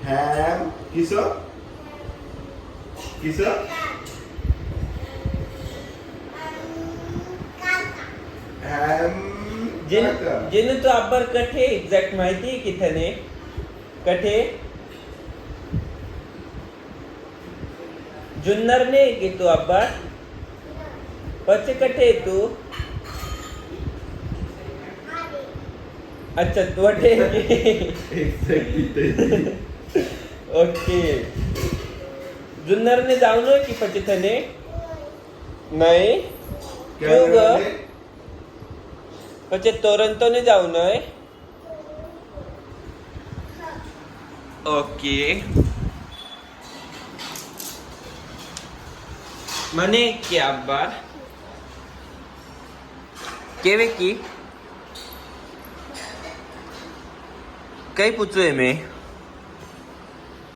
ham kiso kiso ham जिने तो अब्बर कठे एक्झॅक्ट माहिती आहे किथने कठे जुन्नर ने की तू अब्बर पचे कठे तू अच्छा तू अठे ओके जुन्नर ने जाऊन की पचे थने नाही क्यों ग પછી ટોરન્ટો ને જાવું ને ઓકે મને કે અબ્બા કેવે કી કઈ પૂછું એ મેં